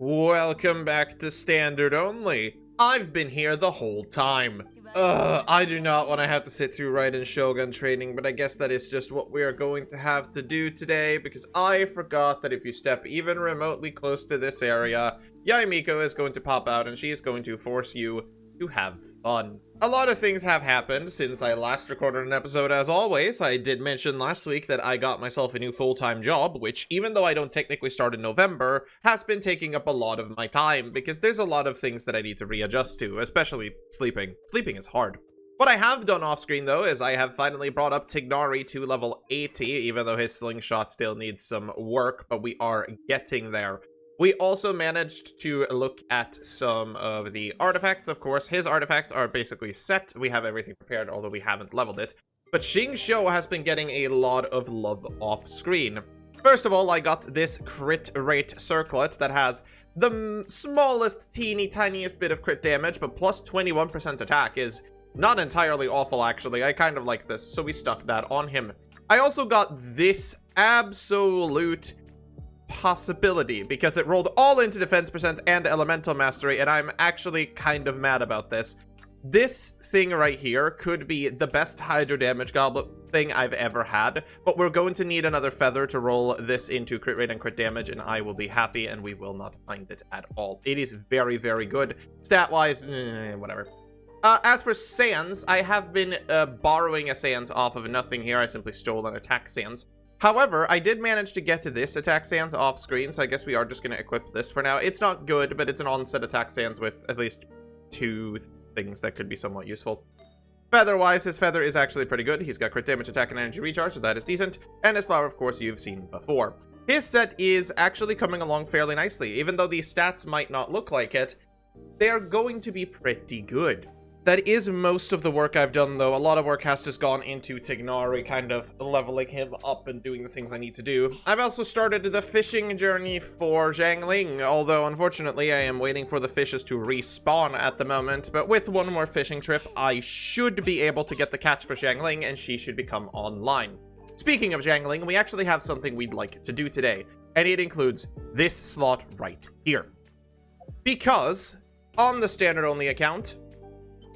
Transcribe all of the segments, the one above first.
Welcome back to Standard Only. I've been here the whole time. I do not want to have to sit through Raiden Shogun training, but I guess that is just what we are going to have to do today, because I forgot that if you step even remotely close to this area, Miko is going to pop out and she is going to force you to have fun. A lot of things have happened since I last recorded an episode. As always, I did mention last week that I got myself a new full-time job, which, even though I don't technically start in November, has been taking up a lot of my time, because there's a lot of things that I need to readjust to, especially sleeping. Sleeping is hard. What I have done off-screen, though, is I have finally brought up Tignari to level 80, even though his slingshot still needs some work, but we are getting there. We also managed to look at some of the artifacts. Of course, his artifacts are basically set. We have everything prepared, although we haven't leveled it. But Xingqiu has been getting a lot of love off screen. First of all, I got this crit rate circlet that has the smallest, tiniest bit of crit damage, but plus 21% attack is not entirely awful, actually. I kind of like this, so we stuck that on him. I also got this absolute possibility, because it rolled all into defense percent and elemental mastery, and I'm actually kind of mad about this. This thing right here could be the best hydro damage goblet thing I've ever had, but we're going to need another feather to roll this into crit rate and crit damage, and I will be happy, and we will not mind it at all. It is very, very good. Stat-wise, whatever. As for Sans, I have been borrowing a Sans off of nothing here. I simply stole an attack Sans. However, I did manage to get to this attack Sans off screen, so I guess we are just going to equip this for now. It's not good, but it's an onset attack Sans with at least two things that could be somewhat useful. Feather-wise, his feather is actually pretty good. He's got crit damage, attack, and energy recharge, so that is decent. And his flower, of course, you've seen before. His set is actually coming along fairly nicely. Even though these stats might not look like it, they're going to be pretty good. That is most of the work I've done, though. A lot of work has just gone into Tignari, kind of leveling him up and doing the things I need to do. I've also started the fishing journey for Xiangling, although unfortunately I am waiting for the fishes to respawn at the moment. But with one more fishing trip, I should be able to get the catch for Xiangling, and she should become online. Speaking of Xiangling, we actually have something we'd like to do today, and it includes this slot right here. Because on the standard-only account,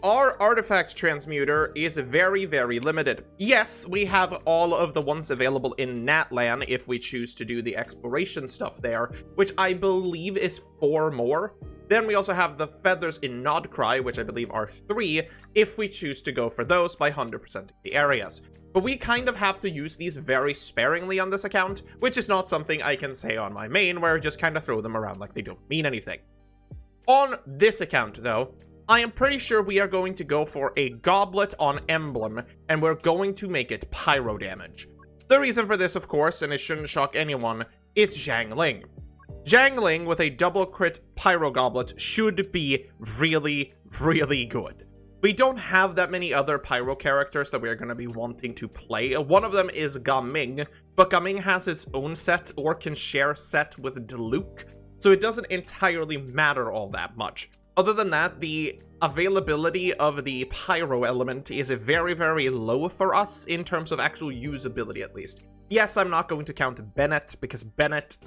our artifact transmuter is very, very limited. Yes, we have all of the ones available in Natlan if we choose to do the exploration stuff there, which I believe is 4 more. Then we also have the feathers in Nodcry, which I believe are 3, if we choose to go for those by 100% of the areas. But we kind of have to use these very sparingly on this account, which is not something I can say on my main, where I just kind of throw them around like they don't mean anything. On this account, though, I am pretty sure we are going to go for a goblet on emblem, and we're going to make it pyro damage. The reason for this, of course, and it shouldn't shock anyone, is Xiangling. Xiangling with a double crit pyro goblet should be really, really good. We don't have that many other pyro characters that we're going to be wanting to play. One of them is Gaming, but Gaming has its own set or can share set with Diluc, so it doesn't entirely matter all that much. Other than that, the availability of the pyro element is very, very low for us in terms of actual usability, at least. Yes, I'm not going to count Bennett, because Bennett,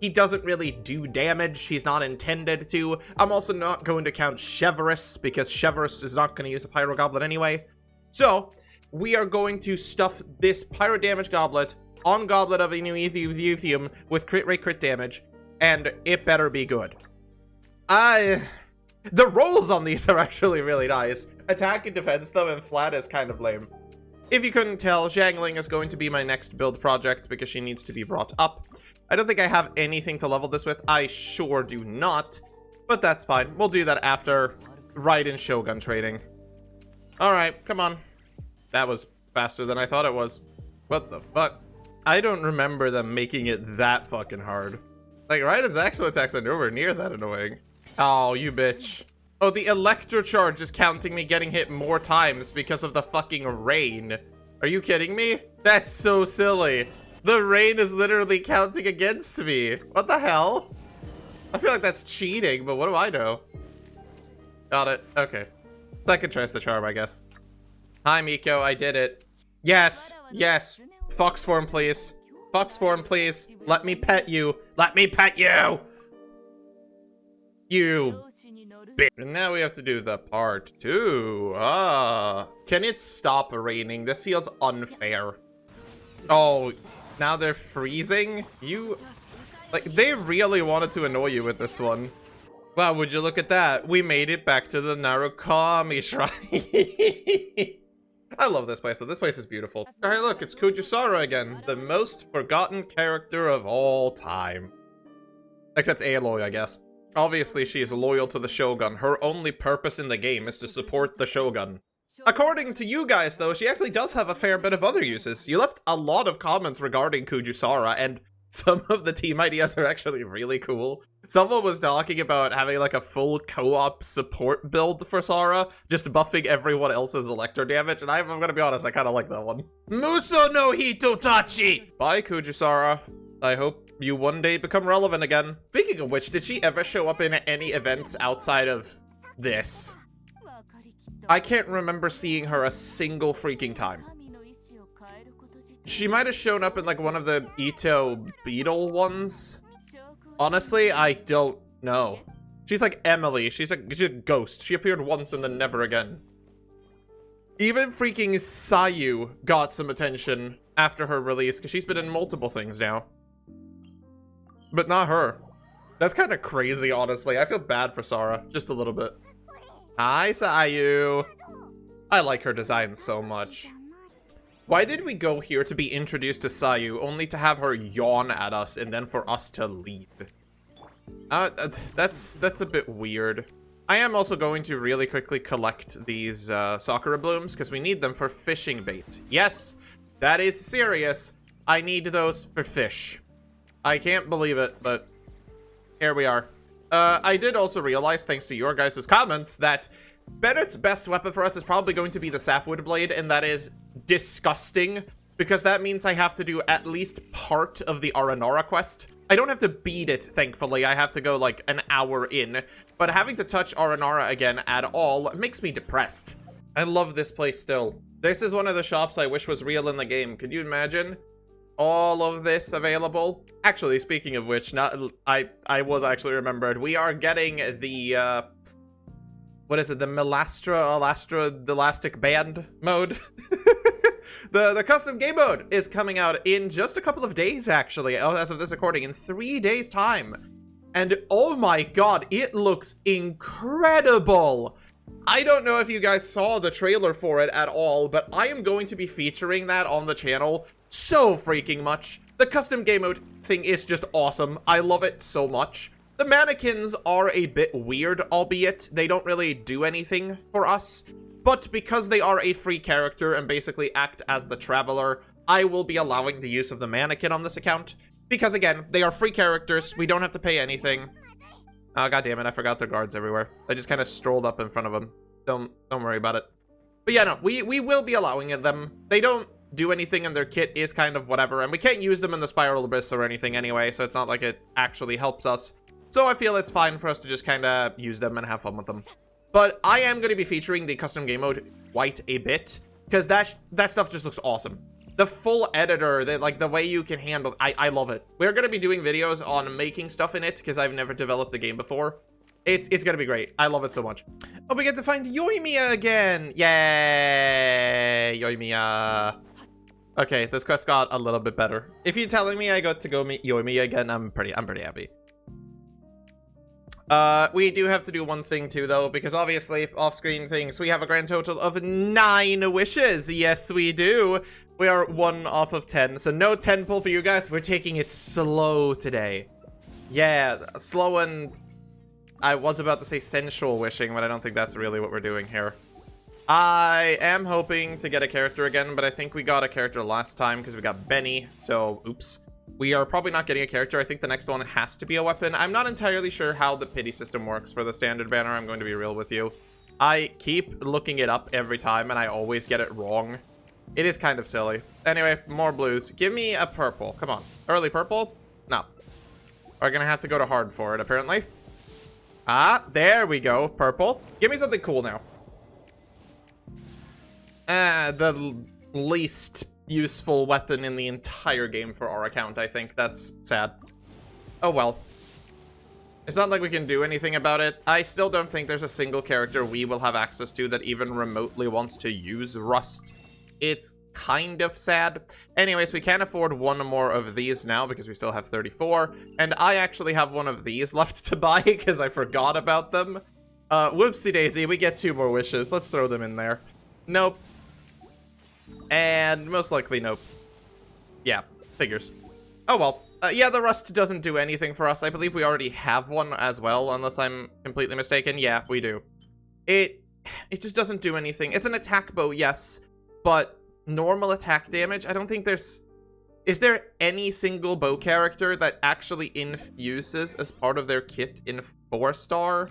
he doesn't really do damage. He's not intended to. I'm also not going to count Cheverus, because Cheverus is not going to use a pyro goblet anyway. So, we are going to stuff this pyro damage goblet on Goblet of ooo-eee-ooo with crit rate crit damage, and it better be good. The rolls on these are actually really nice. Attack and defense, though, and flat is kind of lame. If you couldn't tell, Xiangling is going to be my next build project because she needs to be brought up. I don't think I have anything to level this with. I sure do not, but that's fine. We'll do that after Raiden Shogun trading. Alright, come on. That was faster than I thought it was. What the fuck? I don't remember them making it that fucking hard. Like, Raiden's actual attacks are nowhere near that annoying. Oh, you bitch. Oh, the electro charge is counting me getting hit more times because of the fucking rain. Are you kidding me? That's so silly. The rain is literally counting against me. What the hell? I feel like that's cheating, but what do I know? Got it. Okay. Second try's the charm, I guess. Hi, Miko. I did it. Yes. Yes. Fox form, please. Fox form, please. Let me pet you. Let me pet you! You bitch. And now we have to do the part 2. Can it stop raining? This feels unfair. Oh, now they're freezing? You... Like, they really wanted to annoy you with this one. Wow, would you look at that? We made it back to the Narukami Shrine. I love this place, though. This place is beautiful. Hey, look, it's Kujusara again. The most forgotten character of all time. Except Aloy, I guess. Obviously, she is loyal to the Shogun. Her only purpose in the game is to support the Shogun. According to you guys, though, she actually does have a fair bit of other uses. You left a lot of comments regarding Kujusara, and some of the team ideas are actually really cool. Someone was talking about having like a full co-op support build for Sara, just buffing everyone else's electro damage, and I'm gonna be honest, I kind of like that one. Muso no Hitotachi! Bye, Kujusara. I hope you one day become relevant again. Speaking of which, did she ever show up in any events outside of this? I can't remember seeing her a single freaking time. She might have shown up in like one of the Ito Beetle ones. Honestly, I don't know. She's like Emily. She's a ghost. She appeared once and then never again. Even freaking Sayu got some attention after her release because she's been in multiple things now. But not her. That's kind of crazy, honestly. I feel bad for Sara, just a little bit. Hi, Sayu. I like her design so much. Why did we go here to be introduced to Sayu, only to have her yawn at us and then for us to leave? That's a bit weird. I am also going to really quickly collect these Sakura blooms, because we need them for fishing bait. Yes, that is serious. I need those for fish. I can't believe it, but here we are. I did also realize, thanks to your guys' comments, that Bennett's best weapon for us is probably going to be the Sapwood Blade, and that is disgusting, because that means I have to do at least part of the Aranara quest. I don't have to beat it, thankfully. I have to go like an hour in, but having to touch Aranara again at all makes me depressed. I love this place still. This is one of the shops I wish was real in the game. Could you imagine all of this available? Actually, speaking of which, I was actually remembered. We are getting the what is it? The Elastra, the Elastic Band mode. The custom game mode is coming out in just a couple of days, actually, as of this recording, in 3 days' time. And oh my god, it looks incredible! I don't know if you guys saw the trailer for it at all, but I am going to be featuring that on the channel so freaking much. The custom game mode thing is just awesome. I love it so much. The mannequins are a bit weird, albeit they don't really do anything for us. But because they are a free character and basically act as the traveler, I will be allowing the use of the mannequin on this account. Because again, they are free characters, we don't have to pay anything. Oh, god damn it, I forgot their guards everywhere. I just kind of strolled up in front of them. Don't worry about it. But yeah, no, we will be allowing them. They don't do anything and their kit is kind of whatever, and we can't use them in the Spiral Abyss or anything anyway, so it's not like it actually helps us. So I feel it's fine for us to just kind of use them and have fun with them. But I am going to be featuring the custom game mode quite a bit, because that stuff just looks awesome. The full editor, the way you can handle, I love it. We're going to be doing videos on making stuff in it, because I've never developed a game before. It's going to be great. I love it so much. Oh, we get to find Yoimiya again. Yay, Yoimiya. Okay, this quest got a little bit better. If you're telling me I got to go meet Yoimiya again, I'm pretty happy. We do have to do one thing too, though, because obviously, off-screen things, we have a grand total of 9 wishes. Yes, we do. We are 1 off of 10, so no 10 pull for you guys. We're taking it slow today. Yeah, slow, and I was about to say sensual wishing, but I don't think that's really what we're doing here. I am hoping to get a character again, but I think we got a character last time because we got Benny, so oops. We are probably not getting a character. I think the next one has to be a weapon. I'm not entirely sure how the pity system works for the standard banner. I'm going to be real with you. I keep looking it up every time, and I always get it wrong. It is kind of silly. Anyway, more blues. Give me a purple. Come on. Early purple? No. We're going to have to go to hard for it, apparently. Ah, there we go. Purple. Give me something cool now. The least useful weapon in the entire game for our account, I think. That's sad. Oh well. It's not like we can do anything about it. I still don't think there's a single character we will have access to that even remotely wants to use Rust. It's kind of sad. Anyways, we can't afford one more of these now because we still have 34. And I actually have one of these left to buy because I forgot about them. Whoopsie daisy, we get 2 more wishes. Let's throw them in there. Nope. And most likely nope. Yeah, figures. Oh well. Yeah, the Rust doesn't do anything for us. I believe we already have one as well, unless I'm completely mistaken. Yeah, we do. It just doesn't do anything. It's an attack bow, yes, but normal attack damage, I don't think there's... Is there any single bow character that actually infuses as part of their kit in 4-star?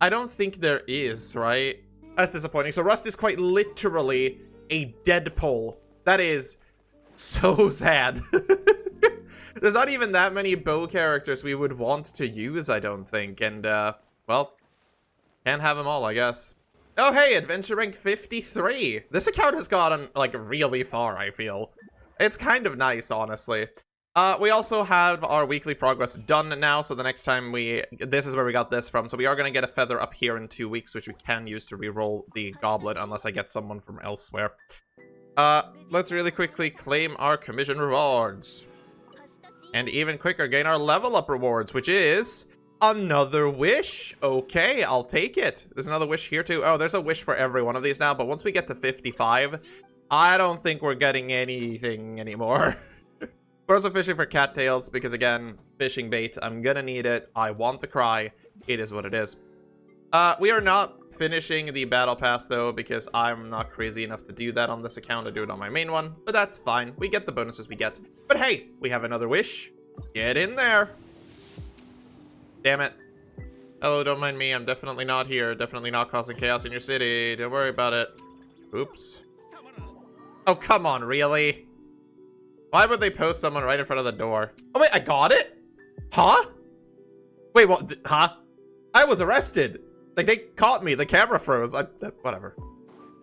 I don't think there is, right? That's disappointing. So Rust is quite literally a dead pull. That is so sad. There's not even that many bow characters we would want to use, I don't think. And, well, can't have them all, I guess. Oh, hey, adventure rank 53. This account has gotten, like, really far, I feel. It's kind of nice, honestly. We also have our weekly progress done now, so the next time this is where we got this from. So we are going to get a feather up here in 2 weeks, which we can use to reroll the goblet, unless I get someone from elsewhere. Let's really quickly claim our commission rewards. And even quicker, gain our level up rewards, which is another wish. Okay, I'll take it. There's another wish here too. Oh, there's a wish for every one of these now, but once we get to 55, I don't think we're getting anything anymore. We're also fishing for cattails because, again, fishing bait. I'm gonna need it. I want to cry. It is what it is. We are not finishing the battle pass, though, because I'm not crazy enough to do that on this account. I do it on my main one, but that's fine. We get the bonuses we get. But hey, we have another wish. Get in there. Damn it. Hello, don't mind me. I'm definitely not here. Definitely not causing chaos in your city. Don't worry about it. Oops. Oh, come on, really? Why would they post someone right in front of the door? Oh, wait, I got it? Huh? Wait, what? Huh? I was arrested. Like, they caught me. The camera froze. Whatever.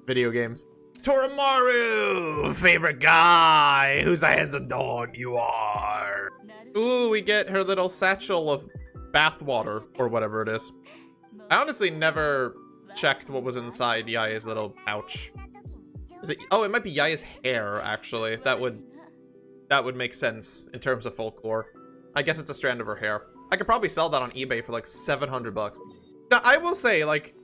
Video games. Torimaru! Favorite guy! Who's a handsome dog you are? Ooh, we get her little satchel of bathwater, or whatever it is. I honestly never checked what was inside Yaya's little pouch. Is it? Oh, it might be Yaya's hair, actually. That would make sense in terms of folklore. I guess it's a strand of her hair. I could probably sell that on eBay for like 700 bucks. Now, I will say, like,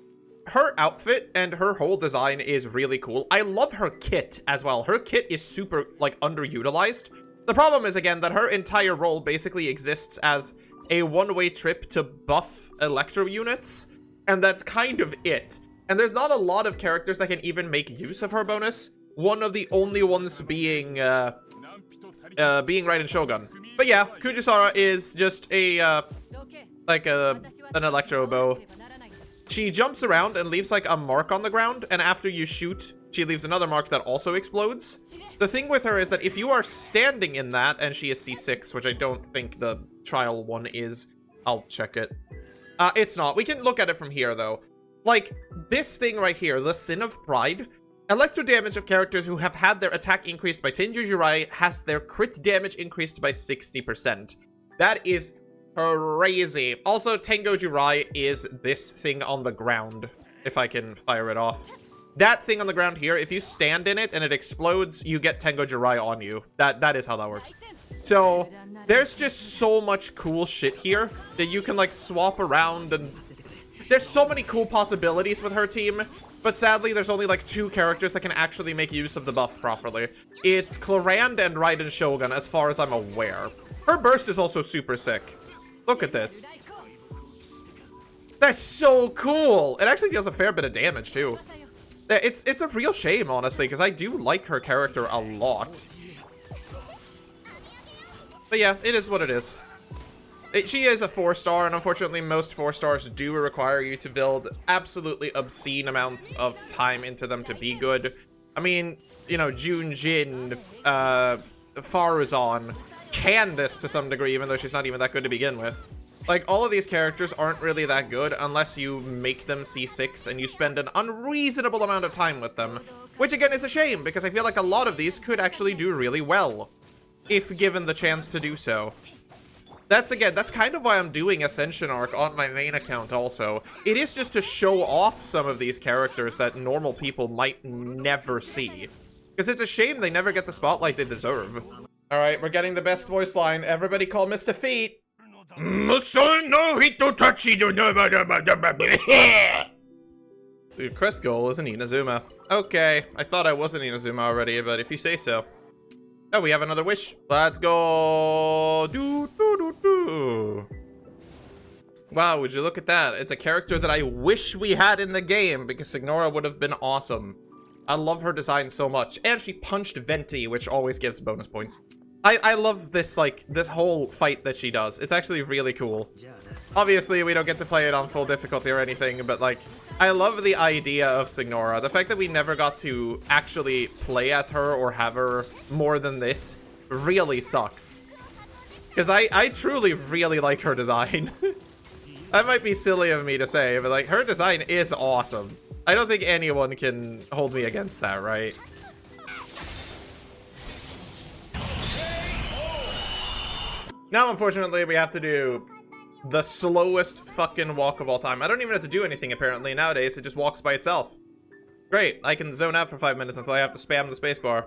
her outfit and her whole design is really cool. I love her kit as well. Her kit is super, like, underutilized. The problem is, again, that her entire role basically exists as a one-way trip to buff electro units, and that's kind of it. And there's not a lot of characters that can even make use of her bonus. One of the only ones being Raiden Shogun. But yeah, Kujisara is just a, an electro bow. She jumps around and leaves, like, a mark on the ground, and after you shoot, she leaves another mark that also explodes. The thing with her is that if you are standing in that, and she is C6, which I don't think the trial one is, I'll check it. It's not. We can look at it from here, though. Like, this thing right here, the Sin of Pride, electro damage of characters who have had their attack increased by Tenjo Jirai has their crit damage increased by 60%. That is crazy. Also, Tengo Jirai is this thing on the ground, if I can fire it off. That thing on the ground here, if you stand in it and it explodes, you get Tengo Jirai on you. That is how that works. So, there's just so much cool shit here that you can, like, swap around, and there's so many cool possibilities with her team. But sadly, there's only, like, 2 characters that can actually make use of the buff properly. It's Clarand and Raiden Shogun, as far as I'm aware. Her burst is also super sick. Look at this. That's so cool. It actually deals a fair bit of damage, too. It's a real shame, honestly, because I do like her character a lot. But yeah, it is what it is. She is a 4-star, and unfortunately most 4-stars do require you to build absolutely obscene amounts of time into them to be good. I mean, you know, Junjin, Faruzan, Candace to some degree, even though she's not even that good to begin with. Like, all of these characters aren't really that good unless you make them C6 and you spend an unreasonable amount of time with them. Which, again, is a shame, because I feel like a lot of these could actually do really well, if given the chance to do so. That's kind of why I'm doing Ascension Arc on my main account also. It is just to show off some of these characters that normal people might never see. Because it's a shame they never get the spotlight they deserve. Alright, we're getting the best voice line. Everybody call Mr. Feet. The quest goal is an Inazuma. Okay, I thought I was an Inazuma already, but if you say so. Oh, we have another wish. Let's go. Wow, would you look at that? It's a character that I wish we had in the game because Signora would have been awesome. I love her design so much. And she punched Venti, which always gives bonus points. I love this, like, this whole fight that she does. It's actually really cool. Obviously, we don't get to play it on full difficulty or anything, but, like, I love the idea of Signora. The fact that we never got to actually play as her or have her more than this really sucks. Because I truly really like her design. That might be silly of me to say, but, like, her design is awesome. I don't think anyone can hold me against that, right? Now, unfortunately, we have to do the slowest fucking walk of all time. I don't even have to do anything, apparently. Nowadays, it just walks by itself. Great. I can zone out for 5 minutes until I have to spam the spacebar.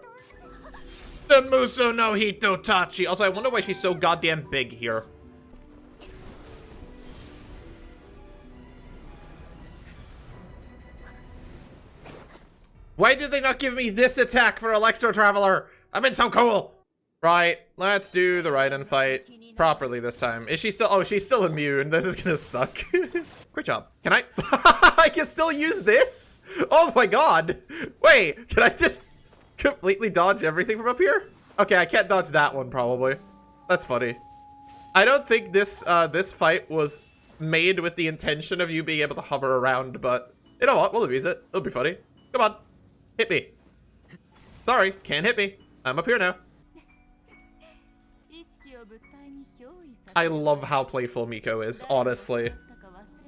The Muso no Hito Tachi. Also, I wonder why she's so goddamn big here. Why did they not give me this attack for Electro Traveler? I've been so cool. Right, let's do the Raiden fight properly this time. Is she still? Oh, she's still immune. This is gonna suck. Great job. Can I? I can still use this? Oh my god. Wait, can I just completely dodge everything from up here? Okay, I can't dodge that one probably. That's funny. I don't think this this fight was made with the intention of you being able to hover around, but you know what? We'll abuse it. It'll be funny. Come on, hit me. Sorry, can't hit me. I'm up here now. I love how playful Miko is, honestly.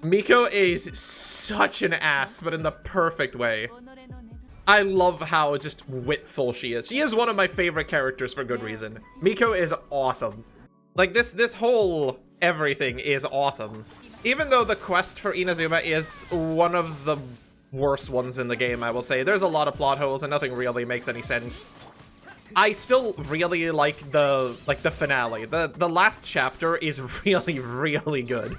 Miko is such an ass, but in the perfect way. I love how just witful she is. She is one of my favorite characters for good reason. Miko is awesome. Like, this whole everything is awesome. Even though the quest for Inazuma is one of the worst ones in the game, I will say. There's a lot of plot holes and nothing really makes any sense. I still really like the finale. The last chapter is really, really good.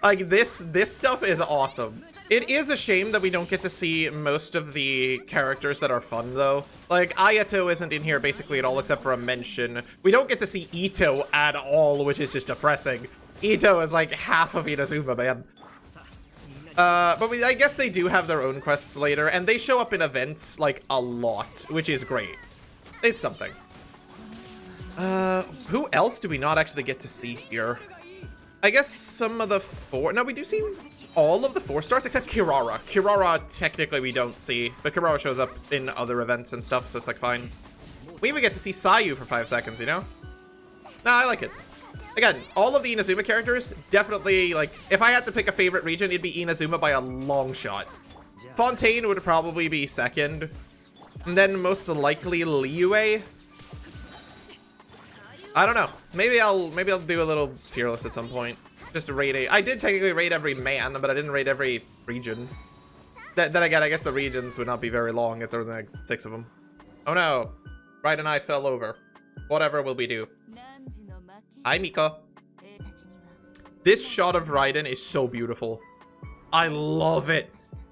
Like, this stuff is awesome. It is a shame that we don't get to see most of the characters that are fun, though. Like, Ayato isn't in here basically at all except for a mention. We don't get to see Ito at all, which is just depressing. Ito is like half of Inazuma, man. But I guess they do have their own quests later, and they show up in events, like, a lot, which is great. It's something. Who else do we not actually get to see here? I guess some of the four... No, we do see all of the 4 stars except Kirara. Kirara, technically, we don't see. But Kirara shows up in other events and stuff, so it's, like, fine. We even get to see Sayu for 5 seconds, you know? Nah, I like it. Again, all of the Inazuma characters, definitely, like... If I had to pick a favorite region, it'd be Inazuma by a long shot. Fontaine would probably be second. And then most likely Liyue. I don't know. Maybe I'll do a little tier list at some point. Just to rate I did technically rate every man, but I didn't rate every region. Then again, I guess the regions would not be very long. It's only like 6 of them. Oh no. Raiden and I fell over. Whatever will we do? Hi, Miko. This shot of Raiden is so beautiful. I love it.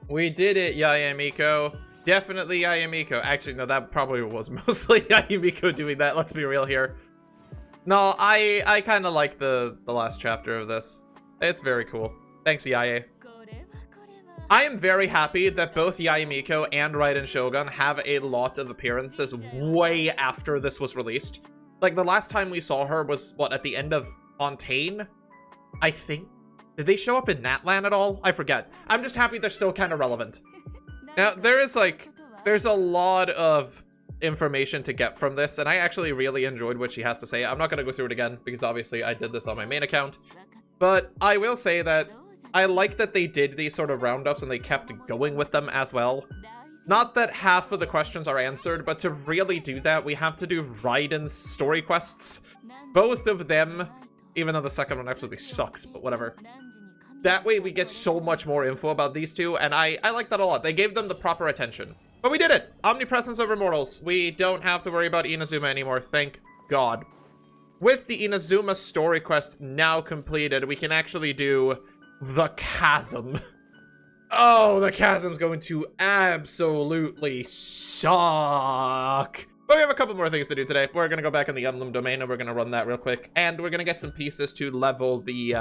We did it, Yaya Miko. Definitely Yaya Miko. Actually, no, that probably was mostly Yaya Miko doing that. Let's be real here. No, I kind of like the last chapter of this. It's very cool. Thanks, Yaya. I am very happy that both Yaya Miko and Raiden Shogun have a lot of appearances way after this was released. Like, the last time we saw her was, what, at the end of Fontaine? I think. Did they show up in Natlan at all? I forget. I'm just happy they're still kind of relevant. Now, there's a lot of information to get from this, and I actually really enjoyed what she has to say. I'm not going to go through it again, because obviously I did this on my main account. But I will say that I like that they did these sort of roundups and they kept going with them as well. Not that half of the questions are answered, but to really do that, we have to do Raiden's story quests. Both of them Even though the second one absolutely sucks, but whatever. That way we get so much more info about these two, and I like that a lot. They gave them the proper attention. But we did it! Omnipresence over mortals. We don't have to worry about Inazuma anymore, thank God. With the Inazuma story quest now completed, we can actually do the Chasm. Oh, the Chasm's going to absolutely suck. But we have a couple more things to do today. We're gonna go back in the Emblem domain and we're gonna run that real quick. And we're gonna get some pieces to level the,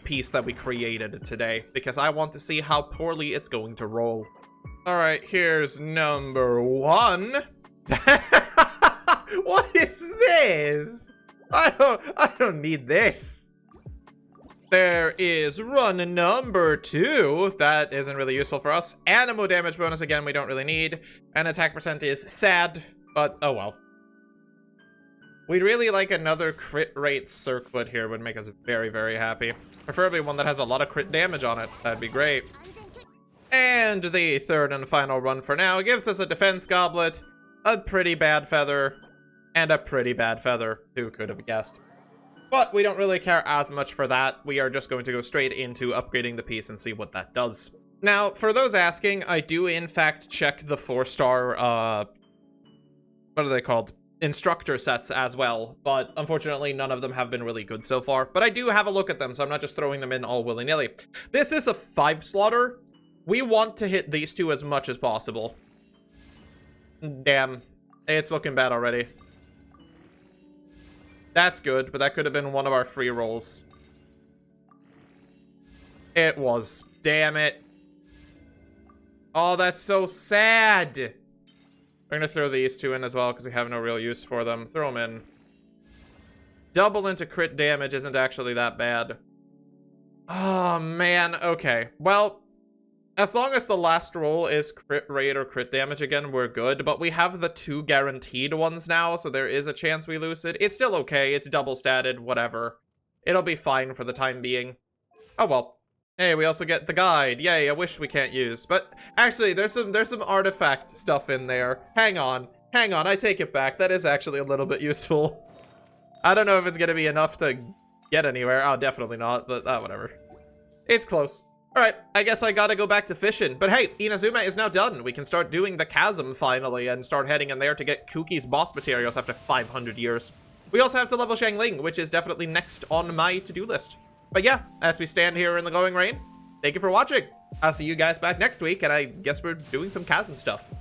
piece that we created today. Because I want to see how poorly it's going to roll. Alright, here's number 1. What is this? I don't need this. There is run number 2. That isn't really useful for us. Animo damage bonus again we don't really need. And attack percent is sad, but oh well. We'd really like another crit rate circlet here, would make us very, very happy. Preferably one that has a lot of crit damage on it. That'd be great. And the third and final run for now gives us a defense goblet, a pretty bad feather, and a pretty bad feather. Who could have guessed? But we don't really care as much for that. We are just going to go straight into upgrading the piece and see what that does. Now, for those asking, I do in fact check the 4-star, what are they called? Instructor sets as well, but unfortunately none of them have been really good so far. But I do have a look at them, so I'm not just throwing them in all willy-nilly. This is a 5-slotter. We want to hit these two as much as possible. Damn, it's looking bad already. That's good, but that could have been one of our free rolls. It was. Damn it. Oh, that's so sad. We're gonna throw these two in as well because we have no real use for them. Throw them in. Double into crit damage isn't actually that bad. Oh, man. Okay. Well, as long as the last roll is crit rate or crit damage again, we're good. But we have the 2 guaranteed ones now, so there is a chance we lose it. It's still okay. It's double statted. Whatever. It'll be fine for the time being. Oh, well. Hey, we also get the guide. Yay, I wish we can't use. But actually, there's some artifact stuff in there. Hang on. Hang on, I take it back. That is actually a little bit useful. I don't know if it's going to be enough to get anywhere. Oh, definitely not, but whatever. It's close. Alright, I guess I gotta go back to fishing. But hey, Inazuma is now done. We can start doing the Chasm finally and start heading in there to get Kuki's boss materials after 500 years. We also have to level Xiangling, which is definitely next on my to-do list. But yeah, as we stand here in the glowing rain, thank you for watching. I'll see you guys back next week, and I guess we're doing some Chasm stuff.